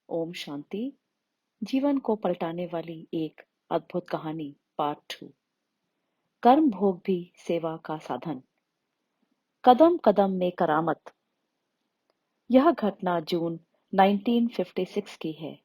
ओम शांति। जीवन को पलटाने वाली एक अद्भुत कहानी पार्ट 2। कर्म भोग भी सेवा का साधन। कदम कदम में करामत। यह घटना जून 1956 की है।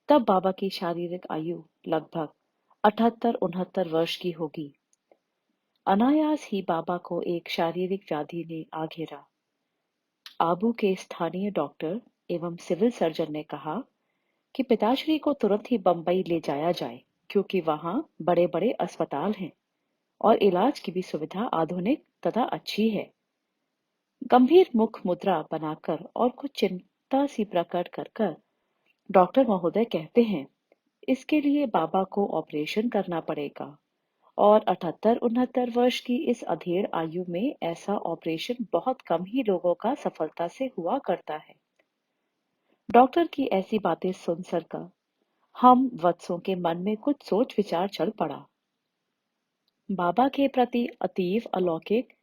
तब बाबा की शारीरिक आयु लगभग 78-69 वर्ष की होगी। अनायास ही बाबा को एक शारीरिक व्याधि ने आ घेरा। आबू के स्थानीय डॉक्टर एवं सिविल सर्जन ने कहा कि पिताश्री को तुरंत ही बंबई ले जाया जाए, क्योंकि वहां बड़े बड़े अस्पताल हैं और इलाज की भी सुविधा आधुनिक तथा अच्छी है। गंभीर मुख मुद्रा बनाकर और कुछ चिंता सी प्रकट कर कर डॉक्टर महोदय कहते हैं, इसके लिए बाबा को ऑपरेशन करना पड़ेगा और 78-69 वर्ष की इस अधेड़ आयु में ऐसा ऑपरेशन बहुत कम ही लोगों का सफलता से हुआ करता है। डॉक्टर की ऐसी बातें सुन कर हम वत्सों के मन में कुछ सोच विचार चल पड़ा। बाबा के प्रति अतीव अलौकिक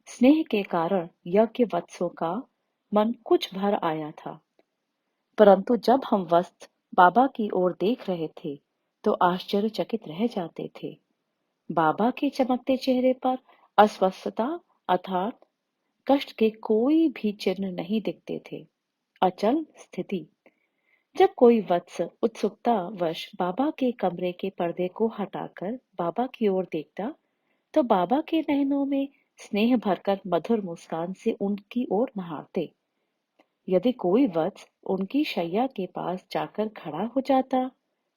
स्नेह के कारण यज्ञ वत्सों का मन कुछ भर आया था। परंतु जब हम वत्स बाबा की ओर देख रहे थे तो आश्चर्यचकित रह जाते थे। बाबा के चमकते चेहरे पर अस्वस्थता अर्थात कष्ट के कोई भी चिन्ह नहीं दिखते थे। अचल स्थिति। जब कोई वत्स उत्सुकता वश बाबा के कमरे के पर्दे को हटाकर बाबा की ओर देखता तो बाबा के नयनों में स्नेह भरकर मधुर मुस्कान से उनकी ओर निहारते। यदि कोई वत्स उनकी शैया के पास जाकर खड़ा हो जाता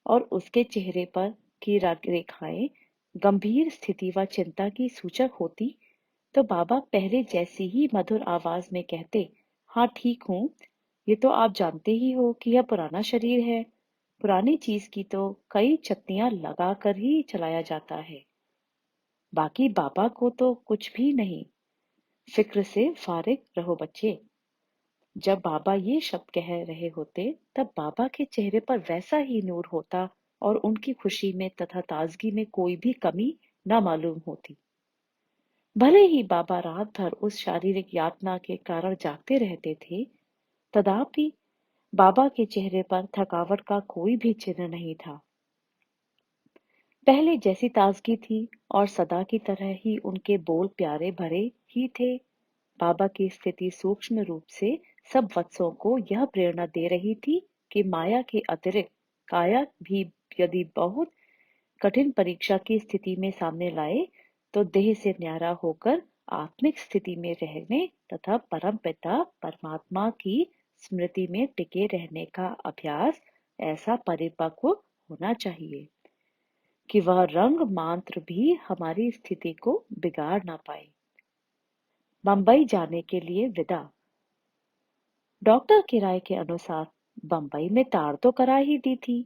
और उसके चेहरे पर की रेखाएं गंभीर स्थिति व चिंता की सूचक होती तो बाबा पहले जैसी ही मधुर आवाज में कहते, हाँ ठीक हूँ। ये तो आप जानते ही हो कि यह पुराना शरीर है। पुरानी चीज की तो कई चत्तियां लगा कर ही चलाया जाता है। बाकी बाबा को तो कुछ भी नहीं। फिक्र से फारिग रहो बच्चे। जब बाबा ये शब्द कह रहे होते तब बाबा के चेहरे पर वैसा ही नूर होता और उनकी खुशी में तथा ताजगी में कोई भी कमी न मालूम होती। भले ही बाबा रात भर उस शारीरिक यातना के कारण जागते रहते थे, तथापि बाबा के चेहरे पर थकावट का कोई भी चिन्ह नहीं था। पहले जैसी ताजगी थी और सदा की तरह ही उनके बोल प्यारे भरे ही थे। बाबा की स्थिति सूक्ष्म रूप से सब वत्सों को यह प्रेरणा दे रही थी कि माया के अतिरिक्त काया भी यदि बहुत कठिन परीक्षा की स्थिति में सामने लाए तो देह से न्यारा होकर आत्मिक स्थिति में रहने तथा परम पिता परमात्मा की स्मृति में टिके रहने का अभ्यास ऐसा परिपक्व होना चाहिए कि वह रंग मात्र भी हमारी स्थिति को बिगाड़ ना पाए। बंबई जाने के लिए विदा। डॉक्टर की राय के अनुसार बंबई में तार तो करा ही दी थी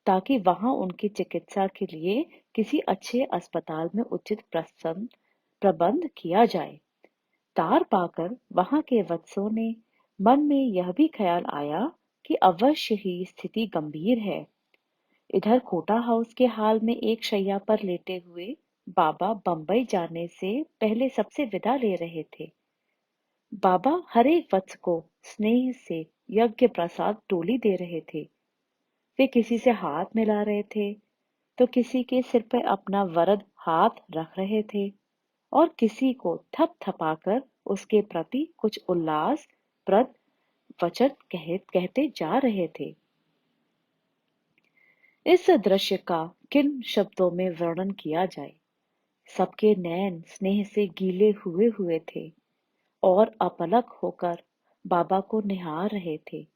ताकि वहां उनकी चिकित्सा के लिए किसी अच्छे अस्पताल में उचित प्रबंध किया जाए। तार पाकर वहां के वत्सों ने मन में यह भी ख्याल आया कि अवश्य ही स्थिति गंभीर है। इधर कोटा हाउस के हाल में एक शैया पर लेटे हुए बाबा बंबई जाने से पहले सबसे विदा ले रहे थे। बाबा हर एक वत्स को स्नेह से यज्ञ प्रसाद टोली दे रहे थे। वे किसी से हाथ मिला रहे थे तो किसी के सिर पर अपना वरद हाथ रख रहे थे और किसी को थप थपाकर उसके प्रति कुछ उल्लास प्रद वचन कहते जा रहे थे। इस दृश्य का किन शब्दों में वर्णन किया जाए। सबके नैन स्नेह से गीले हुए हुए थे और अपलक होकर बाबा को निहार रहे थे।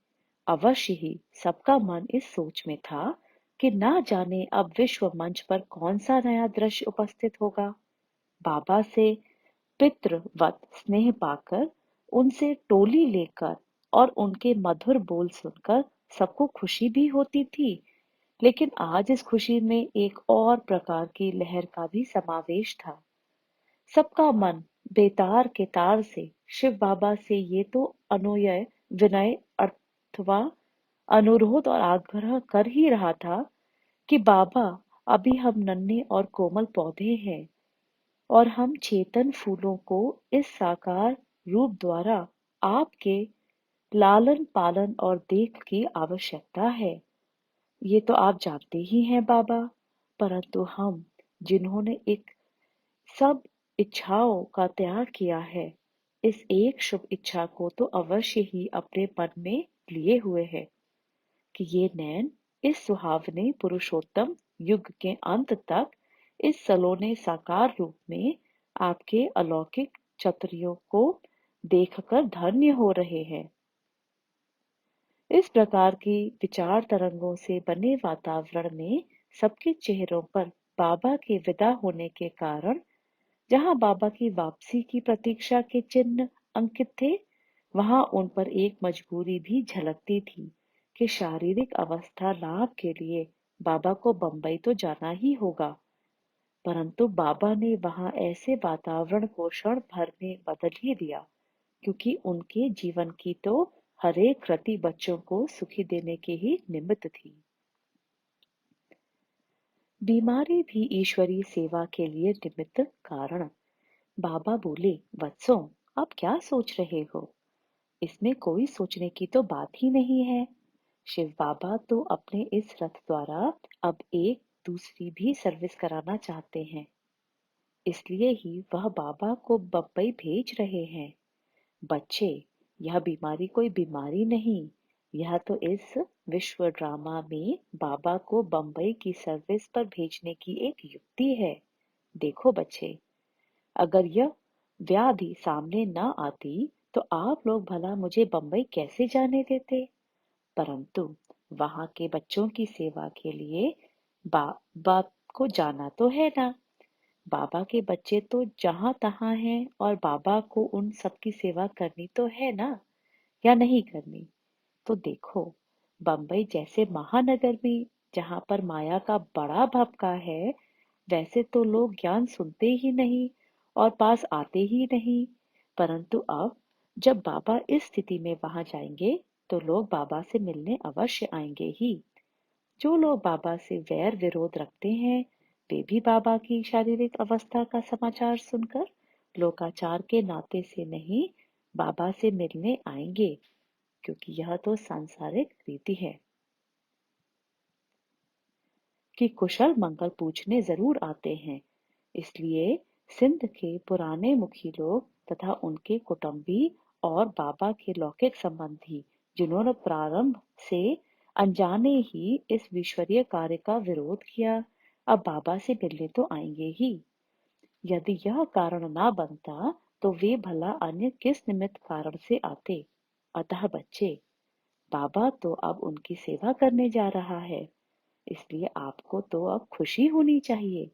अवश्य ही सबका मन इस सोच में था कि ना जाने अब विश्व मंच पर कौन सा नया दृश्य उपस्थित होगा। बाबा से पितृवत स्नेह पाकर उनसे टोली लेकर और उनके मधुर बोल सुनकर सबको खुशी भी होती थी, लेकिन आज इस खुशी में एक और प्रकार की लहर का भी समावेश था। सबका मन बेतार के तार से शिव बाबा से ये तो अनुनय विनय अथवा अनुरोध और आग्रह कर ही रहा था कि बाबा अभी हम नन्हे और कोमल पौधे हैं और हम चेतन फूलों को इस साकार रूप द्वारा आपके लालन पालन और देख की आवश्यकता है। ये तो आप जानते ही हैं बाबा, परंतु हम जिन्होंने एक सब इच्छाओं का त्याग किया है, इस एक शुभ इच्छा को तो अवश्य ही अपने मन में लिए हुए है कि ये नैन इस सुहावने पुरुषोत्तम युग के अंत तक इस सलोने साकार रूप में आपके अलौकिक चतुर्यों को देखकर धन्य हो रहे हैं। इस प्रकार की विचार तरंगों से बने वातावरण में सबके चेहरों पर बाबा के विदा होने के कारण जहां बाबा की वापसी की प्रतीक्षा के चिन्ह अंकित थे, वहां उन पर एक मजबूरी भी झलकती थी कि शारीरिक अवस्था लाभ के लिए बाबा को बंबई तो जाना ही होगा। परंतु बाबा ने वहां ऐसे वातावरण को क्षण भर में बदल ही दिया, क्योंकि उनके जीवन की तो हरेक कृति बच्चों को सुखी देने के ही निमित्त थी। बीमारी भी ईश्वरीय सेवा के लिए निमित्त कारण। बाबा बोले, वत्सों, आप क्या सोच रहे हो? इसमें कोई सोचने की तो बात ही नहीं है। शिव बाबा तो अपने इस रथ द्वारा अब एक दूसरी भी सर्विस कराना चाहते हैं, इसलिए ही वह बाबा को बम्बई भेज रहे हैं। बच्चे, यह बीमारी कोई बीमारी नहीं, यह तो इस विश्व ड्रामा में बाबा को बम्बई की सर्विस पर भेजने की एक युक्ति है। देखो बच्चे, अगर यह व्याधि सामने न आती तो आप लोग भला मुझे बम्बई कैसे जाने देते? परंतु वहां के बच्चों की सेवा के लिए बाबा को जाना तो है ना। बाबा के बच्चे तो जहां तहां हैं और बाबा को उन सबकी सेवा करनी तो है ना, या नहीं करनी? तो देखो, बम्बई जैसे महानगर में जहां पर माया का बड़ा भपका है, वैसे तो लोग ज्ञान सुनते ही नहीं और पास आते ही नहीं। परंतु अब जब बाबा इस स्थिति में वहां जाएंगे तो लोग बाबा से मिलने अवश्य आएंगे ही। जो लोग बाबा से वैर विरोध रखते हैं, वे भी बाबा की शारीरिक अवस्था का समाचार सुनकर लोकाचार के नाते से नहीं, बाबा से मिलने आएंगे, क्योंकि यह तो सांसारिक रीति है कि कुशल मंगल पूछने जरूर आते हैं। इसलिए सिंध के पुराने मुखी लोग तथा उनके कुटुंबी और बाबा के लौकिक संबंधी, जिन्होंने प्रारंभ से अनजाने ही इस विश्वरीय कार्य का विरोध किया, अब बाबा से मिलने तो आएंगे ही। यदि यह कारण ना बनता तो वे भला अन्य किस निमित्त कारण से आते? अतः बच्चे, बाबा तो अब उनकी सेवा करने जा रहा है, इसलिए आपको तो अब खुशी होनी चाहिए।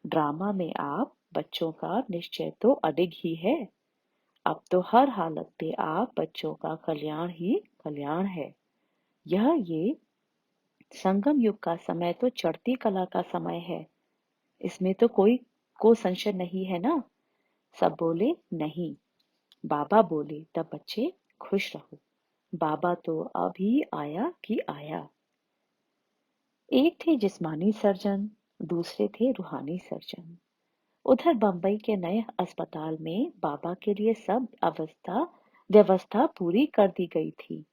ड्रामा में आप बच्चों का निश्चय तो अडिग ही है। अब तो हर हालत पे आप बच्चों का कल्याण ही कल्याण है। ये संगम युग का समय तो चढ़ती कला का समय है, इसमें तो को संशय नहीं है ना। सब बोले नहीं। बाबा बोले, तब बच्चे खुश रहो, बाबा तो अभी आया कि आया। एक थे जिस्मानी सर्जन, दूसरे थे रूहानी सर्जन। उधर बंबई के नए अस्पताल में बाबा के लिए सब व्यवस्था पूरी कर दी गई थी।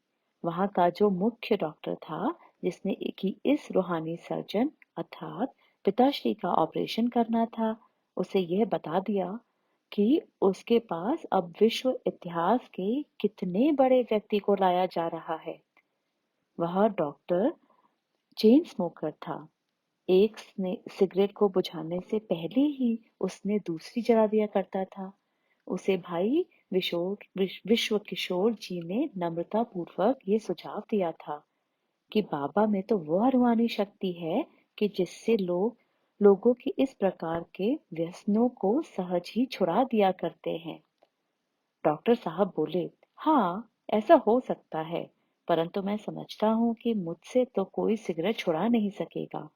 वहां का जो मुख्य डॉक्टर था, जिसने कि इस रूहानी सर्जन अर्थात पिताश्री का ऑपरेशन करना था, उसे यह बता दिया कि उसके पास अब विश्व इतिहास के कितने बड़े व्यक्ति को लाया जा रहा है। वह डॉक्टर चेन स्मोकर था। एक सिगरेट को बुझाने से पहले ही उसने दूसरी जला दिया करता था। उसे भाई विश्व किशोर जी ने नम्रता पूर्वक ये सुझाव दिया था कि बाबा में तो वह रूहानी शक्ति है कि जिससे लोगों के इस प्रकार के व्यसनों को सहज ही छुड़ा दिया करते हैं। डॉक्टर साहब बोले, हाँ, ऐसा हो सकता है, परंतु मैं समझता हूँ कि मुझसे तो कोई सिगरेट छुड़ा नहीं सकेगा।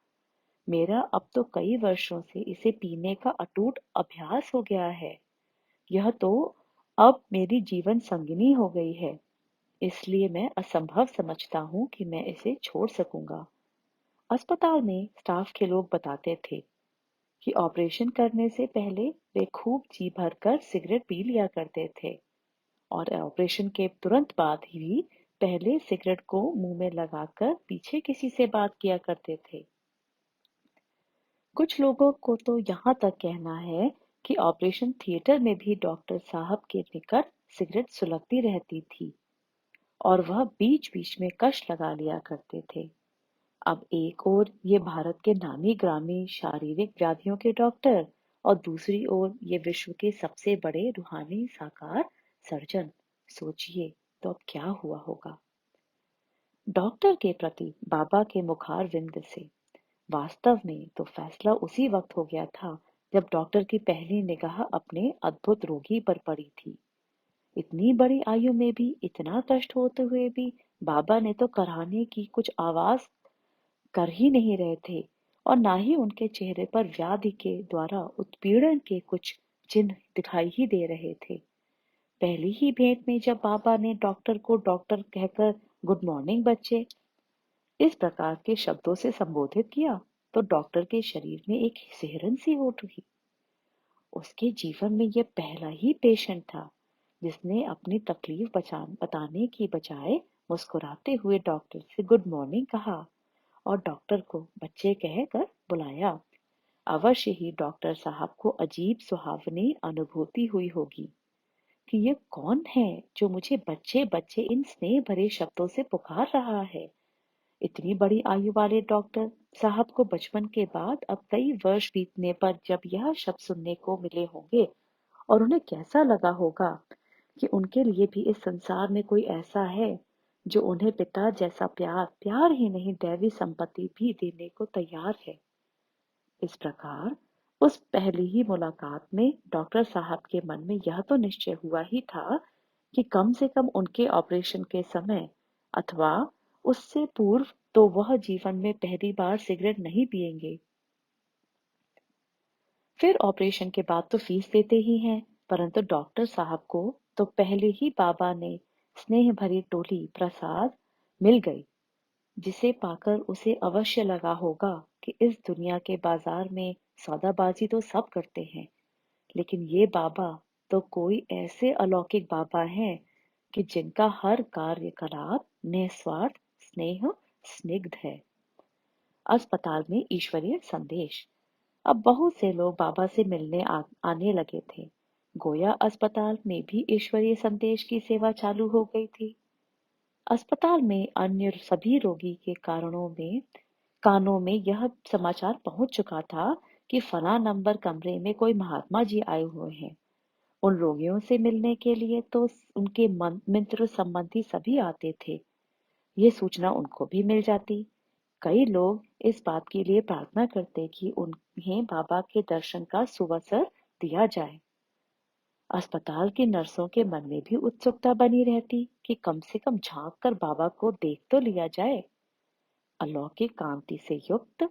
मेरा अब तो कई वर्षों से इसे पीने का अटूट अभ्यास हो गया है। यह तो अब मेरी जीवन संगिनी हो गई है, इसलिए मैं असंभव समझता हूँ कि मैं इसे छोड़ सकूंगा। अस्पताल में स्टाफ के लोग बताते थे कि ऑपरेशन करने से पहले वे खूब जी भरकर सिगरेट पी लिया करते थे और ऑपरेशन के तुरंत बाद ही पहले सिगरेट को मुंह में लगाकर पीछे किसी से बात किया करते थे। कुछ लोगों को तो यहाँ तक कहना है कि ऑपरेशन थिएटर में भी डॉक्टर साहब के निकट सिगरेट सुलगती रहती थी और वह बीच-बीच में कश लगा लिया करते थे। अब एक ओर ये भारत के नामी ग्रामी शारीरिक व्याधियों के डॉक्टर और दूसरी ओर ये विश्व के सबसे बड़े रूहानी साकार सर्जन। सोचिए तो अब क्या हुआ होगा। डॉक्टर के प्रति बाबा के मुखार विंद से वास्तव में तो फैसला उसी वक्त हो गया था जब डॉक्टर की पहली निगाह अपने अद्भुत रोगी पर पड़ी थी। इतनी बड़ी आयु में भी इतना कष्ट होते हुए भी बाबा ने तो कराहने की कुछ आवाज कर ही नहीं रहे थे और ना ही उनके चेहरे पर व्याधि के द्वारा उत्पीड़न के कुछ चिन्ह दिखाई ही दे रहे थे। पहली ही भेंट में जब बाबा ने डॉक्टर को डॉक्टर कहकर गुड मॉर्निंग बच्चे इस प्रकार के शब्दों से संबोधित किया तो डॉक्टर के शरीर में एक सिहरन सी उठ हुई। उसके जीवन में यह पहला ही पेशेंट था जिसने अपनी तकलीफ बताने की बजाय मुस्कुराते हुए डॉक्टर से गुड मॉर्निंग कहा और डॉक्टर को बच्चे कहकर बुलाया। अवश्य ही डॉक्टर साहब को अजीब सुहावनी अनुभूति हुई होगी कि ये कौन है जो मुझे बच्चे बच्चे इन स्नेह भरे शब्दों से पुकार रहा है। इतनी बड़ी आयु वाले डॉक्टर साहब को बचपन के बाद अब कई वर्ष बीतने पर जब यह शब्द सुनने को मिले होंगे और उन्हें कैसा लगा होगा कि उनके लिए भी इस संसार में कोई ऐसा है जो उन्हें पिता जैसा प्यार ही नहीं दैवी संपत्ति भी देने को तैयार है। इस प्रकार उस पहली ही मुलाकात में डॉक्टर साहब के मन में यह तो निश्चय हुआ ही था कि कम से कम उनके ऑपरेशन के समय अथवा उससे पूर्व तो वह जीवन में पहली बार सिगरेट नहीं पिएंगे। फिर ऑपरेशन के बाद तो फीस देते ही हैं, परंतु डॉक्टर साहब को तो पहले ही बाबा ने स्नेह भरी टोली प्रसाद मिल गई जिसे पाकर उसे अवश्य लगा होगा कि इस दुनिया के बाजार में सौदाबाजी तो सब करते हैं, लेकिन ये बाबा तो कोई ऐसे अलौकिक बाबा हैं कि जिनका हर कार्यकलाप निस्वार्थ स्नेह स्निग्ध है। अस्पताल में ईश्वरीय संदेश। अब बहुत से लोग बाबा से मिलने आने लगे थे। गोया अस्पताल में भी ईश्वरीय संदेश की सेवा चालू हो गई थी। अस्पताल में अन्य सभी रोगी के कानों में यह समाचार पहुंच चुका था कि फला नंबर कमरे में कोई महात्मा जी आए हुए हैं। उन रोगियों से मिलने के लिए तो उनके मित्र संबंधी सभी आते थे। ये सूचना उनको भी मिल जाती। कई लोग इस बात के लिए प्रार्थना करते कि उन्हें बाबा के दर्शन का सुअवसर दिया जाए। अस्पताल की नर्सों के मन में भी उत्सुकता बनी रहती कि कम से कम झांक कर बाबा को देख तो लिया जाए। अलौकिक कांति से युक्त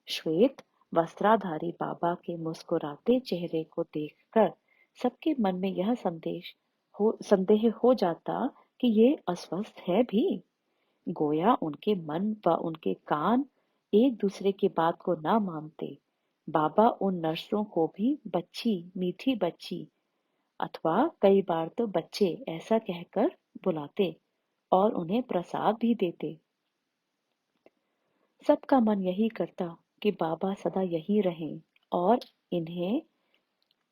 श्वेत वस्त्राधारी बाबा के मुस्कुराते चेहरे को देखकर सबके मन में यह संदेह हो जाता कि ये अस्वस्थ है भी। गोया उनके मन व उनके कान एक दूसरे की बात को न मानते। बाबा उन नर्सों को भी बच्ची मीठी बच्ची अथवा कई बार तो बच्चे ऐसा कहकर बुलाते और उन्हें प्रसाद भी देते। सबका मन यही करता कि बाबा सदा यही रहें और इन्हें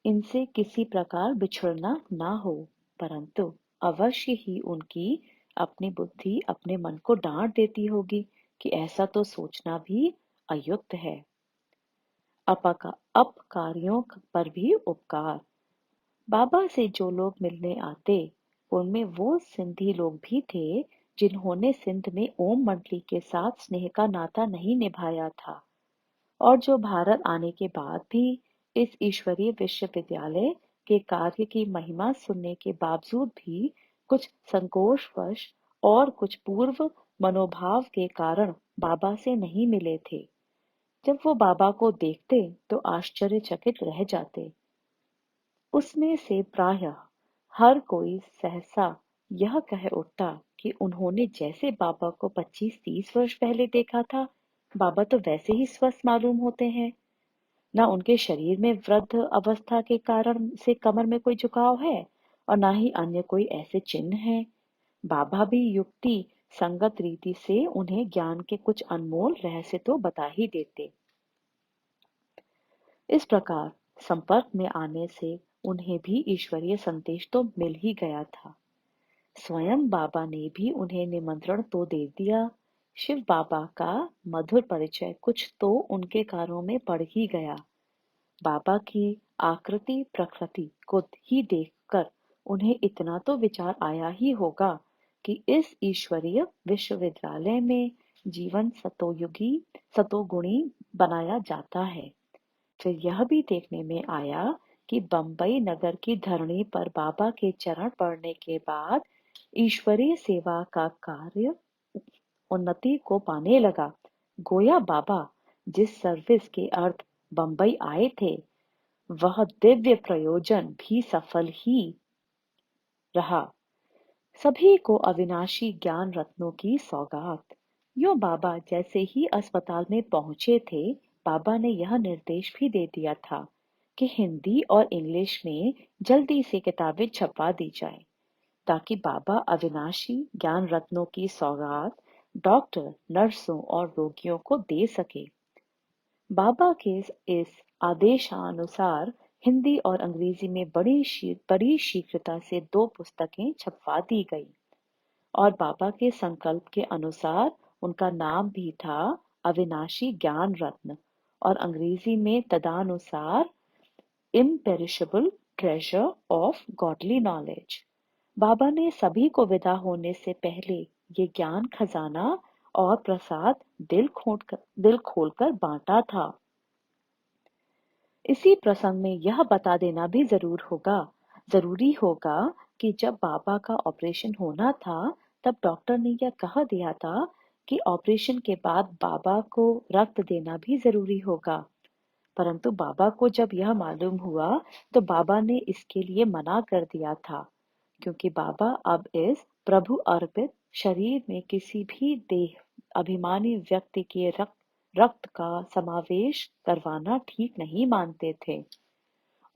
इनसे किसी प्रकार बिछड़ना ना हो, परंतु अवश्य ही उनकी अपनी बुद्धि अपने मन को डांट देती होगी कि ऐसा तो सोचना भी अयुक्त है। अपकारियों पर भी उपकार। बाबा से जो लोग मिलने आते उनमें वो सिंधी लोग भी थे जिन्होंने सिंध में ओम मंडली के साथ स्नेह का नाता नहीं निभाया था और जो भारत आने के बाद भी इस ईश्वरीय विश्वविद्यालय के कार्य की महिमा सुनने के बावजूद भी कुछ संकोचवश और कुछ पूर्व मनोभाव के कारण बाबा से नहीं मिले थे। जब वो बाबा को देखते तो आश्चर्यचकित रह जाते। उसमें से प्रायः हर कोई सहसा यह कह उठता कि उन्होंने जैसे बाबा को 25-30 वर्ष पहले देखा था, बाबा तो वैसे ही स्वस्थ मालूम होते हैं। न उनके शरीर में वृद्ध अवस्था के कारण से कमर में कोई झुकाव है और ना ही अन्य कोई ऐसे चिन्ह हैं। बाबा भी युक्ति संगत रीति से उन्हें ज्ञान के कुछ अनमोल रहस्य तो बता ही देते। इस प्रकार संपर्क में आने से उन्हें भी ईश्वरीय संदेश तो मिल ही गया था। स्वयं बाबा ने भी उन्हें निमंत्रण तो दे दिया। शिव बाबा का मधुर परिचय कुछ तो उनके कानों में पड़ ही गया। बाबा की आकृति प्रकृति को ही देखकर उन्हें इतना तो विचार आया ही होगा कि इस ईश्वरीय विश्वविद्यालय में जीवन सतोगुणी बनाया जाता है। फिर यह भी देखने में आया कि बंबई नगर की धरणी पर बाबा के चरण पड़ने के बाद ईश्वरीय सेवा का कार्य उन्नति को पाने लगा। गोया बाबा जिस सर्विस के अर्थ बंबई आए थे, वह दिव्य प्रयोजन भी सफल ही रहा। सभी को अविनाशी ज्ञान रत्नों की सौगात। यूं बाबा जैसे ही अस्पताल में पहुंचे थे, बाबा ने यह निर्देश भी दे दिया था कि हिंदी और इंग्लिश में जल्दी से किताबें छपवा दी जाए, ताकि बाबा अविनाशी ज्ञान रत्नों की सौगात डॉक्टर, नर्सों और रोगियों को दे सके। बाबा के इस आदेशानुसार हिंदी और अंग्रेजी में बड़ी शीघ्रता से 2 पुस्तकें छपवा दी गई और बाबा के संकल्प के अनुसार उनका नाम भी था अविनाशी ज्ञान रत्न और अंग्रेजी में तदानुसार imperishable treasure of godly knowledge. Baba ने सभी को विदा होने से पहले ये ज्ञान खजाना और प्रसाद दिल खोलकर बांटा था। इसी प्रसंग में यह बता देना भी जरूरी होगा कि जब बाबा का ऑपरेशन होना था, तब डॉक्टर ने यह कह दिया था कि ऑपरेशन के बाद बाबा को रक्त देना भी जरूरी होगा। परंतु बाबा को जब यह मालूम हुआ, तो बाबा ने इसके लिए मना कर दिया था, क्योंकि बाबा अब इस प्रभु अर्पित शरीर में किसी भी देह अभिमानी व्यक्ति के रक्त का समावेश करवाना ठीक नहीं मानते थे।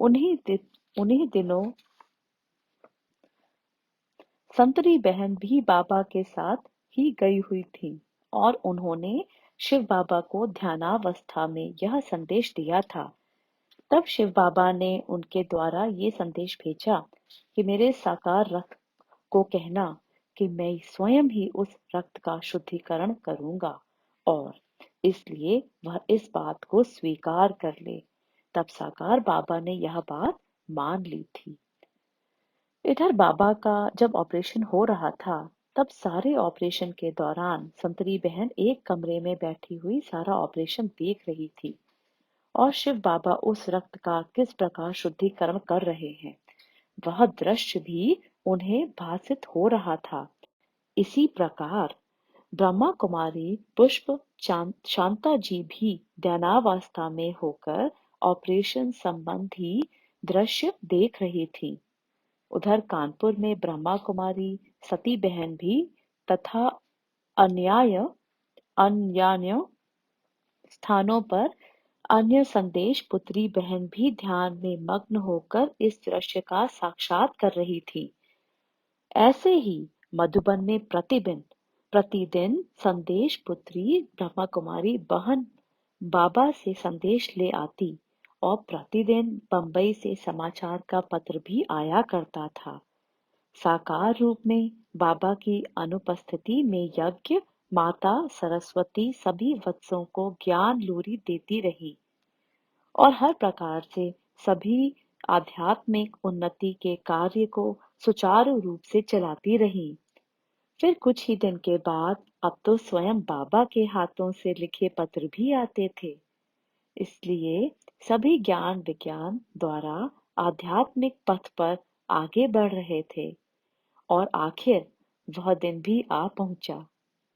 उन्हीं दिनों संतरी बहन भी बाबा के साथ ही गई हुई थी और उन्होंने शिव बाबा को ध्यानावस्था में यह संदेश दिया था। तब शिव बाबा ने उनके द्वारा ये संदेश भेजा कि मेरे साकार रक्त को कहना कि मैं स्वयं ही उस रक्त का शुद्धिकरण करूंगा और इसलिए वह इस बात को स्वीकार कर ले। तब साकार बाबा ने यह बात मान ली थी। इधर बाबा का जब ऑपरेशन हो रहा था, तब सारे ऑपरेशन के दौरान संतरी बहन एक कमरे में बैठी हुई सारा ऑपरेशन देख रही थी और शिव बाबा उस रक्त का किस प्रकार शुद्धिकरण कर रहे हैं, वह दृश्य भी उन्हें भासित हो रहा था। इसी प्रकार ब्रह्मा कुमारी पुष्प शांता जी भी ध्यानावस्था में होकर ऑपरेशन संबंधी दृश्य देख रही थी। उधर कानपुर में ब्रह्मा कुमारी सती बहन भी तथा अन्यान्य स्थानों पर अन्य संदेश पुत्री बहन भी ध्यान में मग्न होकर इस दृश्य का साक्षात कर रही थी। ऐसे ही मधुबन में प्रतिदिन संदेश पुत्री ब्रह्मा कुमारी बहन बाबा से संदेश ले आती और प्रतिदिन बंबई से समाचार का पत्र भी आया करता था। साकार रूप में बाबा की अनुपस्थिति में यज्ञ माता सरस्वती सभी वत्सों को ज्ञान लूरी देती रही और हर प्रकार से सभी आध्यात्मिक उन्नति के कार्य को सुचारू रूप से चलाती रही। फिर कुछ ही दिन के बाद अब तो स्वयं बाबा के हाथों से लिखे पत्र भी आते थे। इसलिए सभी ज्ञान विज्ञान द्वारा आध्यात्मिक पथ पर आगे बढ़ रहे थे और आखिर वह दिन भी आ पहुंचा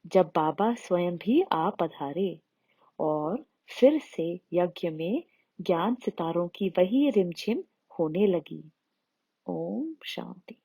जब बाबा स्वयं भी आ पधारे और फिर से यज्ञ में ज्ञान सितारों की वही रिमझिम होने लगी। ओम शांति।